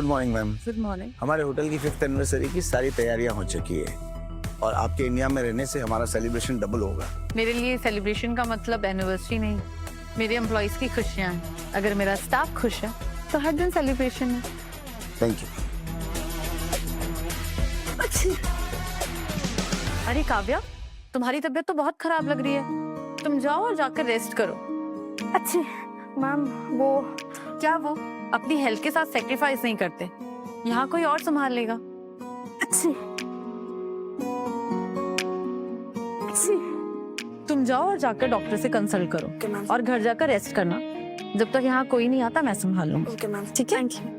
Good morning ma'am. Good morning. हमारे hotel की 5th anniversary की सारी तैयारियां हो चुकी है और आपके इंडिया में रहने से हमारा सेलिब्रेशन डबल होगा। मेरे लिए सेलिब्रेशन का मतलब एनिवर्सरी नहीं, मेरे एम्प्लॉइज की खुशियाँ हैं। अगर मेरा स्टाफ खुश है तो हर दिन सेलिब्रेशन है। Thank you. अरे काव्या, तुम्हारी तबीयत तो बहुत खराब लग रही है, तुम जाओ और जाकर रेस्ट करो। अच्छी मैम, वो क्या वो अपनी हेल्थ के साथ सेक्रीफाइस नहीं करते, यहाँ कोई और संभाल लेगा। अच्छी अच्छी तुम जाओ और जाकर डॉक्टर से कंसल्ट करो ओके मैम। और घर जाकर रेस्ट करना। जब तक यहाँ कोई नहीं आता मैं संभाल लूंगी। ओके मैम, ठीक है? Thank you.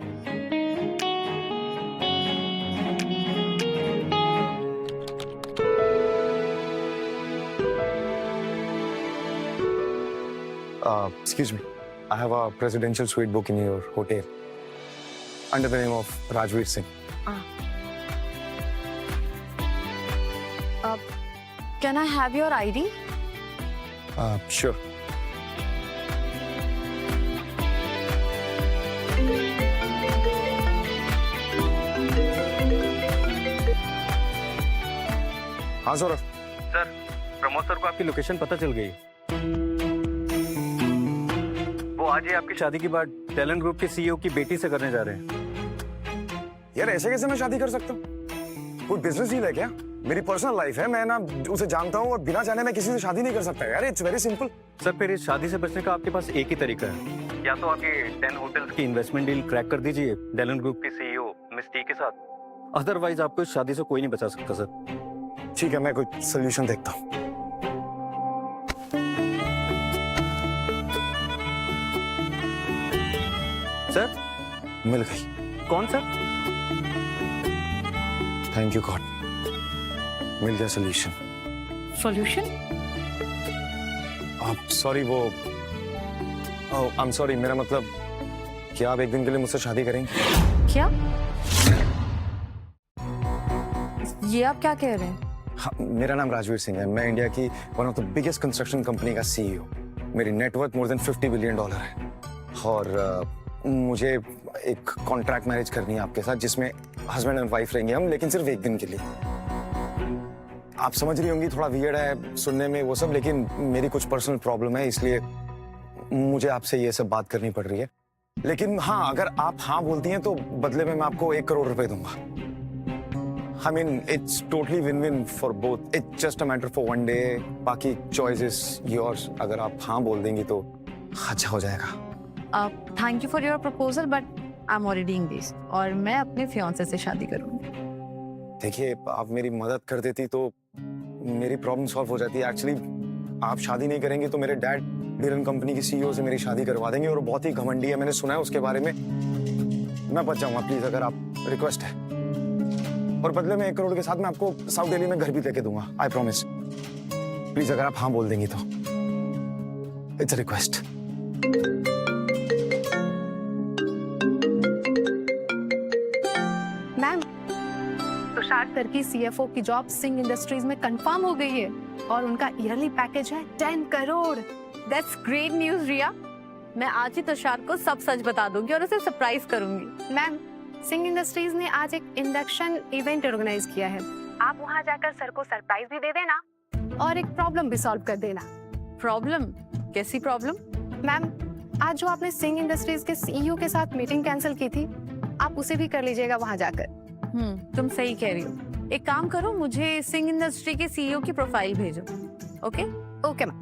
Excuse me, I have a presidential suite book in your hotel under the name of Rajveer Singh. Can I have your ID? Sure. हाँ सौरभ। सर, प्रमोद सर को आपकी लोकेशन पता चल गई। वो आज ही आपकी शादी की बात टैलेंट ग्रुप के सीईओ की बेटी से करने जा रहे हैं। यार ऐसे कैसे मैं शादी कर सकता हूँ? कोई बिजनेस डील है क्या? मेरी पर्सनल लाइफ है, मैं ना उसे जानता हूँ और बिना जाने मैं किसी से शादी नहीं कर सकता यार। It's very simple. सर, फिर इस शादी से बचने का आपके पास एक ही तरीका है, या तो आप ये 10 होटल्स की इन्वेस्टमेंट डील क्रैक कर दीजिए टैलेंट ग्रुप के सीईओ मिस टी के साथ, अदरवाइज आपको इस शादी से कोई नहीं बचा सकता। सर ठीक है, मैं कोई सोल्यूशन देखता हूँ। सर, मिल गई। कौन सर? थैंक यू गॉड, मिल गया सोल्यूशन। सॉल्यूशन? सॉरी, वो आई एम सॉरी, मेरा मतलब क्या आप एक दिन के लिए मुझसे शादी करेंगे? क्या? ये आप क्या कह रहे हैं? हाँ, मेरा नाम राजवीर सिंह है। मैं इंडिया की one of the biggest construction company का सीईओ। मेरी नेटवर्थ मोर देन $50 बिलियन है और मुझे एक कॉन्ट्रैक्ट मैरिज करनी है आपके साथ, जिसमें हस्बैंड एंड वाइफ रहेंगे हम, लेकिन सिर्फ एक दिन के लिए। आप समझ रही होंगी, थोड़ा वियर्ड है सुनने में वो सब, लेकिन मेरी कुछ पर्सनल प्रॉब्लम है, इसलिए मुझे आपसे ये सब बात करनी पड़ रही है। लेकिन हाँ, अगर आप हाँ बोलती हैं तो बदले में मैं आपको 1 करोड़ रुपए दूंगा। I mean, it's totally win-win for both. It's just a matter for one day. बाकी choice is yours. अगर आप हाँ बोल देंगी तो अच्छा हो जाएगा। Thank you for your proposal but I am already engaged और मैं अपने फियांसे से शादी करूंगी। देखिए, आप मेरी मदद कर देती तो मेरी प्रॉब्लम सॉल्व हो जाती है। एक्चुअली आप शादी नहीं करेंगे तो मेरे डैड डीलन कंपनी की सीईओ से मेरी शादी करवा देंगे और बहुत ही घमंडी है, मैंने सुना है उसके बारे में। मैं बच जाऊंगा प्लीज, अगर आप रिक्वेस्ट है। और बदले में 1 करोड़ के साथ मैं आपको साउथ दिल्ली में घर भी लेके दूंगा, आई प्रॉमिस। प्लीज अगर आप हाँ बोल देंगी तो। It's a request. Ma'am, Tushar sir की सीएफओ की जॉब सिंह इंडस्ट्रीज में कंफर्म हो गई है और उनका ईयरली पैकेज है 10 करोड़। दैट्स ग्रेट न्यूज रिया। मैं आज ही तुषार को सब सच बता दूंगी और उसे सरप्राइज करूंगी। मैम, सिंह इंडस्ट्रीज ने आज एक इंडक्शन इवेंट ऑर्गेनाइज किया है। आप वहां जाकर सर को सरप्राइज भी दे देना और एक प्रॉब्लम भी सॉल्व कर देना। प्रॉब्लम? कैसी प्रॉब्लम? मैम, आज जो आपने सिंह इंडस्ट्रीज के सीईओ के साथ मीटिंग कैंसिल की थी, आप उसे भी कर लीजिएगा वहां जाकर। तुम सही कह रही हो। एक काम करो, मुझे सिंह इंडस्ट्री के सीईओ की प्रोफाइल भेजो। ओके? Okay ma'am.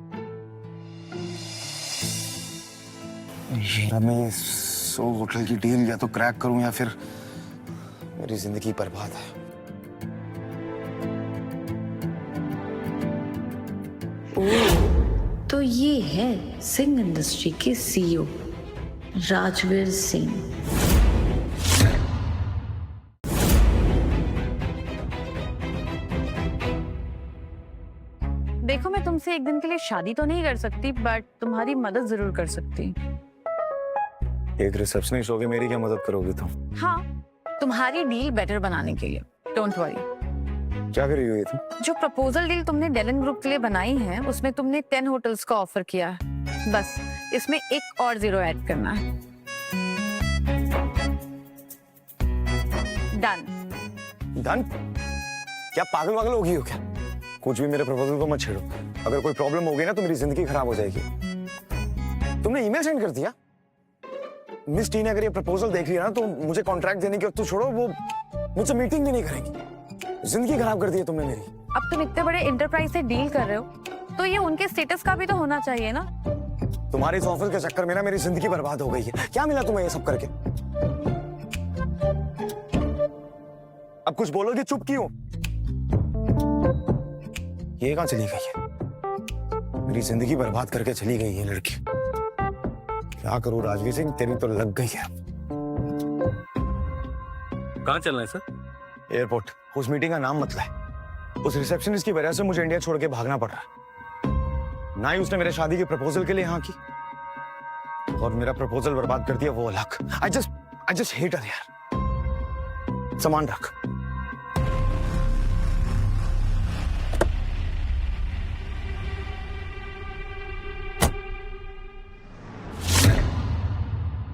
मैं ये 100 होटल की डील या तो क्रैक करूं या फिर मेरी जिंदगी बर्बाद है। तो ये है सिंह इंडस्ट्री के सीईओ राजवीर सिंह। देखो, मैं तुमसे एक दिन के लिए शादी तो नहीं कर सकती बट तुम्हारी मदद जरूर कर सकती। एक रिसेप्शनिस्ट होके मेरी क्या मदद करोगी तुम? हाँ, तुम्हारी डील बेटर बनाने के लिए। Don't worry. क्या कर रही हो ये तुम? जो प्रपोजल डील तुमने डेलन ग्रुप के लिए बनाई है उसमें तुमने 10 होटल्स का ऑफर किया है। बस इसमें एक और 0 ऐड करना है। डन। डन? क्या पागल वागल होगी हो क्या? कुछ भी मेरे प्रपोजल को मत छेड़ो। अगर कोई प्रॉब्लम हो गई ना तो मेरी जिंदगी खराब हो जाएगी। तुमने ईमेल सेंड कर दिया? मिस टी ने अगर ये प्रपोजल देख लिया ना तो मुझे कॉन्ट्रैक्ट देने की वक्त तो छोड़ो, वो मुझसे मीटिंग भी नहीं करेंगी। जिंदगी खराब कर दी है तुमने मेरी। अब तुम इतने बड़े एंटरप्राइज से डील कर रहे हो तो ये उनके स्टेटस का भी तो होना चाहिए ना। तुम्हारे इस ऑफिस के चक्कर में ना मेरी जिंदगी बर्बाद हो गई है। क्या मिला तुम्हें ये सब करके? अब कुछ बोलोगे? चुप क्यों? ये कहां चली गई है? मेरी जिंदगी बर्बाद करके चली गई है लड़की। क्या करूं राजवीर सिंह, तेरी तो लग गई है। कहाँ चलना है सर? एयरपोर्ट। उस मीटिंग का नाम मत लाए। उस रिसेप्शनिस्ट की वजह से मुझे इंडिया छोड़ के भागना पड़ रहा है। ना ही उसने मेरे शादी के प्रपोजल के लिए हाँ की, और मेरा प्रपोजल बर्बाद कर दिया वो अलग। आई जस्ट हेट हर यार। सामान रख।